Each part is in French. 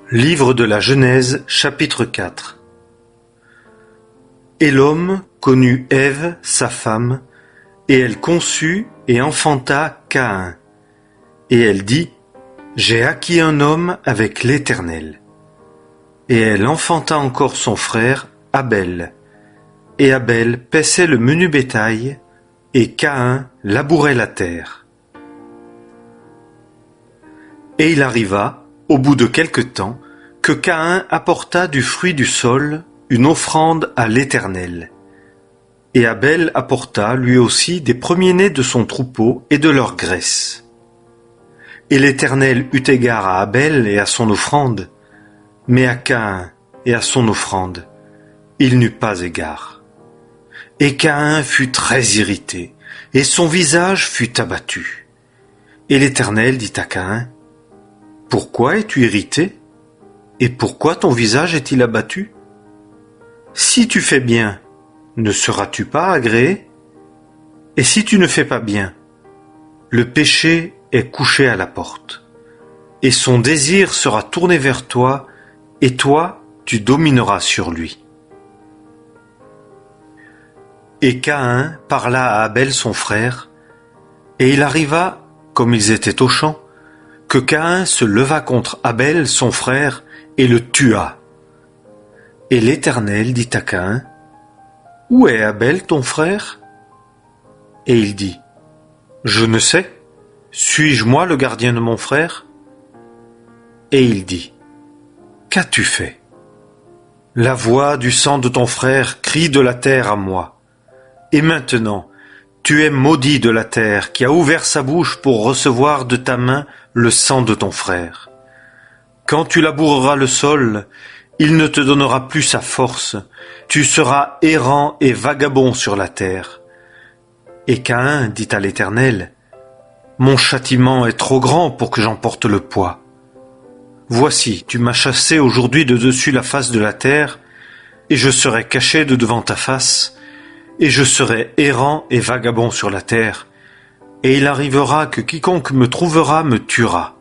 Livre de la Genèse, chapitre 4. Et l'homme connut Ève, sa femme, et elle conçut et enfanta Caïn. Et elle dit, j'ai acquis un homme avec l'Éternel. Et elle enfanta encore son frère, Abel. Et Abel paissait le menu bétail, et Caïn labourait la terre. Et il arriva, au bout de quelque temps, que Caïn apporta du fruit du sol une offrande à l'Éternel. Et Abel apporta lui aussi des premiers-nés de son troupeau et de leur graisse. Et l'Éternel eut égard à Abel et à son offrande, mais à Caïn et à son offrande, il n'eut pas égard. Et Caïn fut très irrité, et son visage fut abattu. Et l'Éternel dit à Caïn, « Pourquoi es-tu irrité ? Et pourquoi ton visage est-il abattu ? Si tu fais bien, ne seras-tu pas agréé ? Et si tu ne fais pas bien, le péché est couché à la porte, et son désir sera tourné vers toi, et toi, tu domineras sur lui. » Et Caïn parla à Abel son frère, et il arriva, comme ils étaient au champ, que Caïn se leva contre Abel son frère et le tua. Et l'Éternel dit à Caïn, « Où est Abel ton frère ?» Et il dit, « Je ne sais, suis-je moi le gardien de mon frère ?» Et il dit, « Qu'as-tu fait ? La voix du sang de ton frère crie de la terre à moi. Et maintenant, tu es maudit de la terre qui a ouvert sa bouche pour recevoir de ta main le sang de ton frère. Quand tu laboureras le sol, il ne te donnera plus sa force, tu seras errant et vagabond sur la terre. » Et Caïn dit à l'Éternel, « Mon châtiment est trop grand pour que j'en porte le poids. Voici, tu m'as chassé aujourd'hui de dessus la face de la terre, et je serai caché de devant ta face, et je serai errant et vagabond sur la terre, et il arrivera que quiconque me trouvera me tuera. »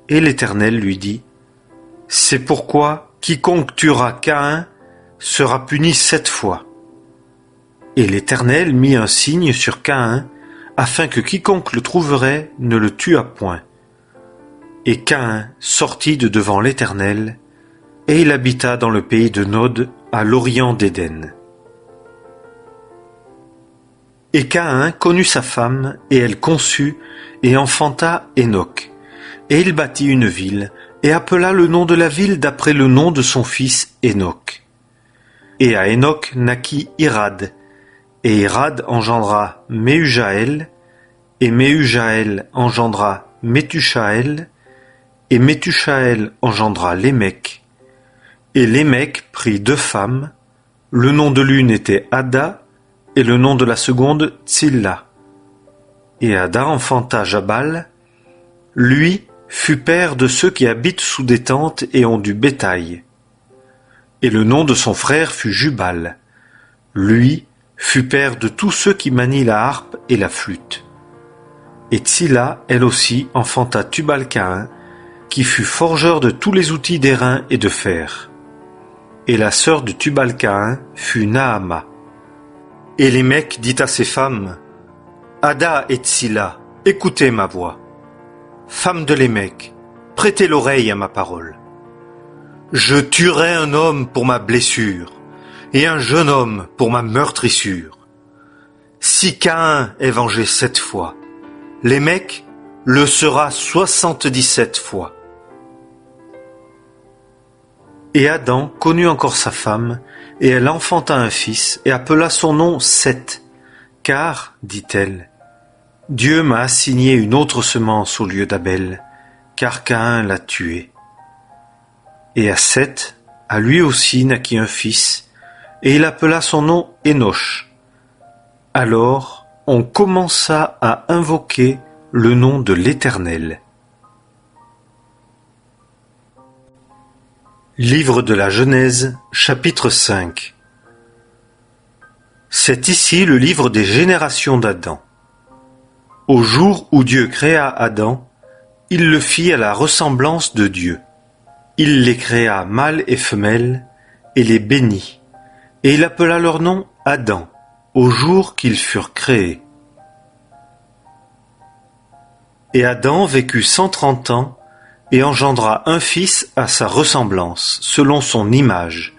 Et l'Éternel lui dit, « C'est pourquoi quiconque tuera Caïn sera puni 7 fois. » Et l'Éternel mit un signe sur Caïn, afin que quiconque le trouverait ne le tuât point. Et Caïn sortit de devant l'Éternel, et il habita dans le pays de Nod, à l'orient d'Éden. Et Caïn connut sa femme, et elle conçut, et enfanta Hénoc. Et il bâtit une ville, et appela le nom de la ville d'après le nom de son fils Hénoc. Et à Hénoc naquit Irad, et Irad engendra Méhujaël, et Méhujaël engendra Métushaël, et Métushaël engendra Lémec. Et Lémec prit 2 femmes, le nom de l'une était Ada, et le nom de la seconde Tsilla. Et Ada enfanta Jabal, lui fut père de ceux qui habitent sous des tentes et ont du bétail. Et le nom de son frère fut Jubal, lui fut père de tous ceux qui manient la harpe et la flûte. Et Tsilla, elle aussi, enfanta Tubal-Caïn, qui fut forgeur de tous les outils d'airain et de fer. Et la sœur de Tubal-Caïn fut Naama. Et Lémec dit à ses femmes, « Ada et Tsilla, écoutez ma voix. Femmes de Lémec, prêtez l'oreille à ma parole. Je tuerai un homme pour ma blessure, et un jeune homme pour ma meurtrissure. Si Caïn est vengé 7 fois, Lémec le sera 77 fois. » Et Adam connut encore sa femme, et elle enfanta un fils, et appela son nom Seth, car, dit-elle, Dieu m'a assigné une autre semence au lieu d'Abel, car Caïn l'a tué. Et à Seth, à lui aussi naquit un fils, et il appela son nom Énoch. Alors on commença à invoquer le nom de l'Éternel. Livre de la Genèse, chapitre 5. C'est ici le livre des générations d'Adam. Au jour où Dieu créa Adam, il le fit à la ressemblance de Dieu. il les créa mâles et femelles, et les bénit. Et il appela leur nom Adam, au jour qu'ils furent créés. Et Adam vécut 130 ans, et engendra un fils à sa ressemblance, selon son image,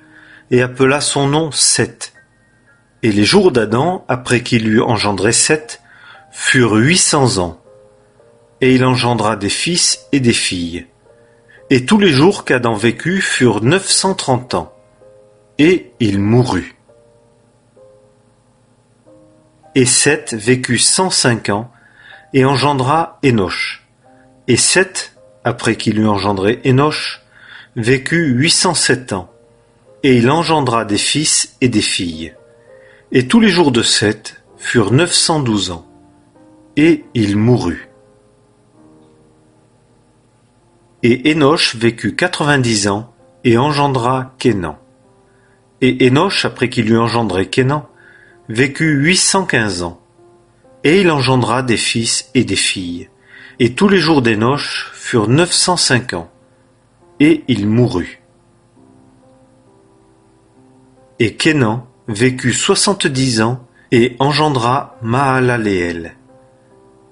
et appela son nom Seth. Et les jours d'Adam, après qu'il eut engendré Seth, furent 800 ans. Et il engendra des fils et des filles. Et tous les jours qu'Adam vécut furent 930 ans. Et il mourut. Et Seth vécut 105 ans, et engendra Énoch. Et Seth, après qu'il eut engendré Énoch, vécut 807 ans, et il engendra des fils et des filles. Et tous les jours de Seth furent 912 ans, et il mourut. Et Énoch vécut 90 ans, et engendra Kénan. Et Énoch, après qu'il eut engendré Kénan, vécut 815 ans, et il engendra des fils et des filles. Et tous les jours d'Énoch furent 905 ans, et il mourut. Et Kénan vécut 70 ans, et engendra Mahalaleel.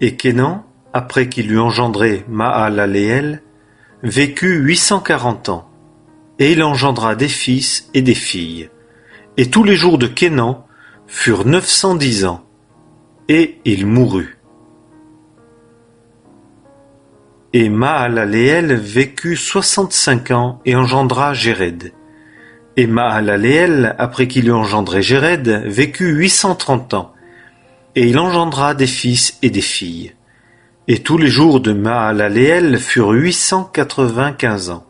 Et Kénan, après qu'il eut engendré Mahalaleel, vécut 840 ans, et il engendra des fils et des filles. Et tous les jours de Kénan furent 910 ans, et il mourut. Et Mahalaleel vécut 65 ans et engendra Jéred. Et Mahalaleel, après qu'il eut engendré Jéred, vécut 830 ans, et il engendra des fils et des filles. Et tous les jours de Mahalaleel furent 895 ans,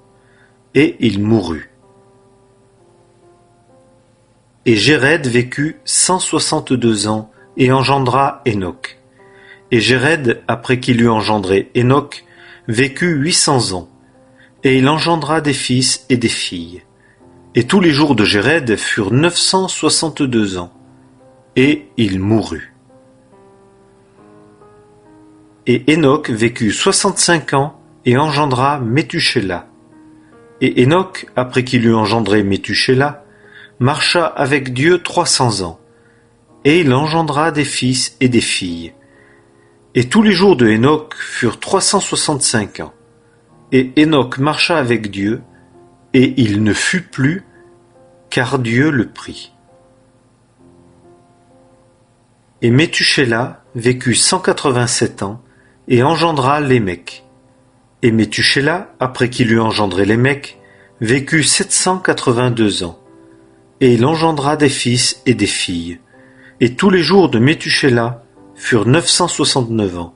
et il mourut. Et Jéred vécut 162 ans, et engendra Énoch. Et Jéred, après qu'il eut engendré Énoch, vécut 800 ans, et il engendra des fils et des filles. Et tous les jours de Jéred furent 962 ans, et il mourut. Et Énoch vécut 65 ans, et engendra Méthusélah. Et Énoch, après qu'il eut engendré Méthusélah, marcha avec Dieu 300 ans, et il engendra des fils et des filles. Et tous les jours de Énoch furent 365 ans. Et Énoch marcha avec Dieu, et il ne fut plus, car Dieu le prit. Et Méthusélah vécut 187 ans, et engendra Lémec. Et Méthusélah, après qu'il eut engendré Lémec, vécut 782 ans, et il engendra des fils et des filles. Et tous les jours de Méthusélah furent 969 ans,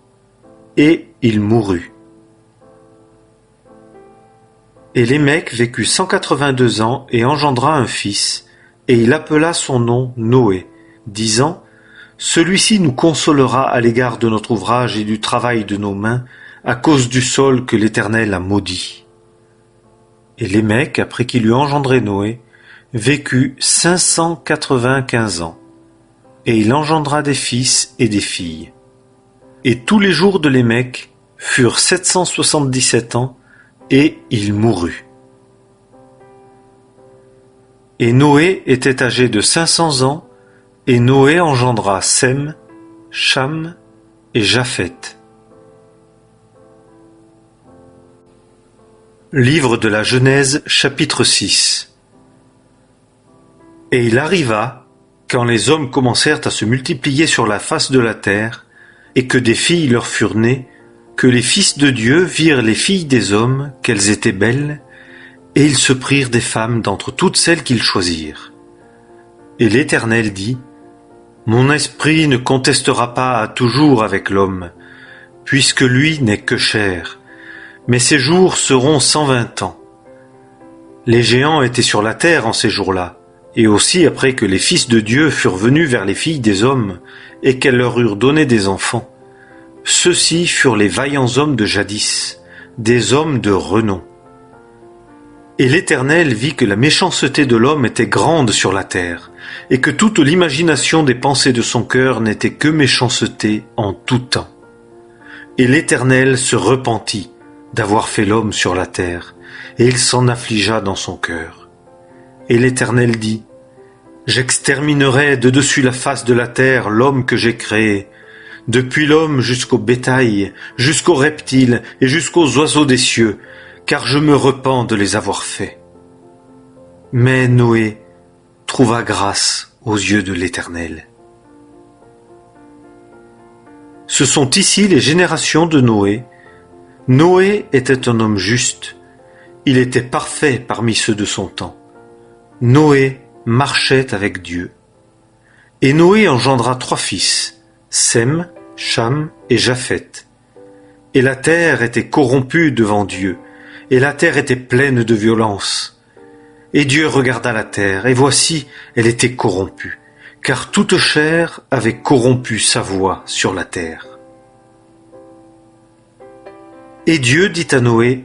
et il mourut. Et Lémec vécut 182 ans et engendra un fils, et il appela son nom Noé, disant : Celui-ci nous consolera à l'égard de notre ouvrage et du travail de nos mains, à cause du sol que l'Éternel a maudit. Et Lémec, après qu'il eut engendré Noé, vécut 595 ans, et il engendra des fils et des filles. Et tous les jours de Lémec furent 777 ans, et il mourut. Et Noé était âgé de 500 ans, et Noé engendra Sem, Cham et Japheth. Livre de la Genèse, chapitre 6. Et il arriva, quand les hommes commencèrent à se multiplier sur la face de la terre, et que des filles leur furent nées, que les fils de Dieu virent les filles des hommes, qu'elles étaient belles, et ils se prirent des femmes d'entre toutes celles qu'ils choisirent. Et l'Éternel dit : Mon esprit ne contestera pas à toujours avec l'homme, puisque lui n'est que chair, mais ses jours seront 120 ans. Les géants étaient sur la terre en ces jours-là, et aussi après que les fils de Dieu furent venus vers les filles des hommes, et qu'elles leur eurent donné des enfants. Ceux-ci furent les vaillants hommes de jadis, des hommes de renom. Et l'Éternel vit que la méchanceté de l'homme était grande sur la terre, et que toute l'imagination des pensées de son cœur n'était que méchanceté en tout temps. Et l'Éternel se repentit d'avoir fait l'homme sur la terre, et il s'en affligea dans son cœur. Et l'Éternel dit, j'exterminerai de dessus la face de la terre l'homme que j'ai créé, depuis l'homme jusqu'au bétail, jusqu'aux reptiles et jusqu'aux oiseaux des cieux, car je me repens de les avoir faits. Mais Noé trouva grâce aux yeux de l'Éternel. Ce sont ici les générations de Noé. Noé était un homme juste. Il était parfait parmi ceux de son temps. Noé marchait avec Dieu. Et Noé engendra 3 fils, Sem, Cham et Japheth. Et la terre était corrompue devant Dieu, et la terre était pleine de violence. Et Dieu regarda la terre, et voici, elle était corrompue, car toute chair avait corrompu sa voie sur la terre. Et Dieu dit à Noé,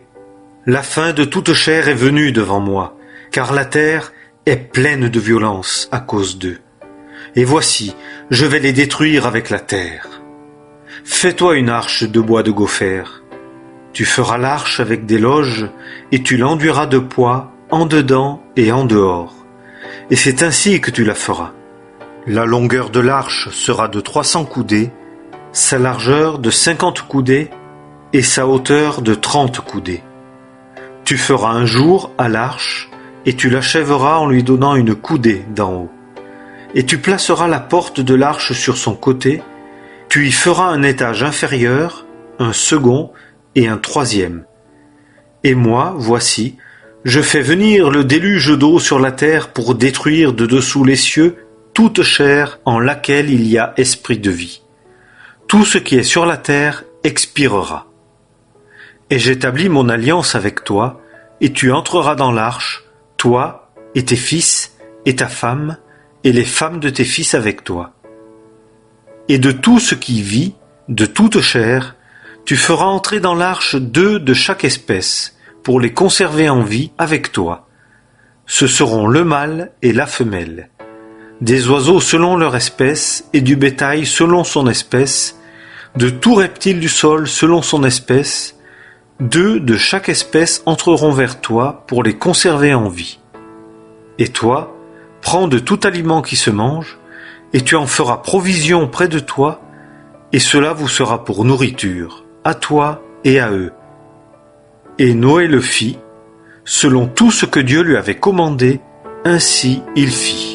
la fin de toute chair est venue devant moi, car la terre est pleine de violence à cause d'eux. Et voici, je vais les détruire avec la terre. Fais-toi une arche de bois de gopher. Tu feras l'arche avec des loges, et tu l'enduiras de poids en dedans et en dehors. Et c'est ainsi que tu la feras. La longueur de l'arche sera de 300 coudées, sa largeur de 50 coudées, et sa hauteur de 30 coudées. Tu feras un jour à l'arche, et tu l'achèveras en lui donnant une coudée d'en haut. Et tu placeras la porte de l'arche sur son côté, tu y feras un étage inférieur, un second et un 3e. Et moi, voici, je fais venir le déluge d'eau sur la terre pour détruire de dessous les cieux toute chair en laquelle il y a esprit de vie. Tout ce qui est sur la terre expirera. Et j'établis mon alliance avec toi, et tu entreras dans l'arche, toi et tes fils et ta femme, et les femmes de tes fils avec toi. Et de tout ce qui vit, de toute chair, tu feras entrer dans l'arche 2 de chaque espèce, pour les conserver en vie avec toi. Ce seront le mâle et la femelle. Des oiseaux selon leur espèce, et du bétail selon son espèce, de tout reptile du sol selon son espèce, 2 de chaque espèce entreront vers toi pour les conserver en vie. Et toi, prends de tout aliment qui se mange, et tu en feras provision près de toi, et cela vous sera pour nourriture, à toi et à eux. Et Noé le fit, selon tout ce que Dieu lui avait commandé, ainsi il fit.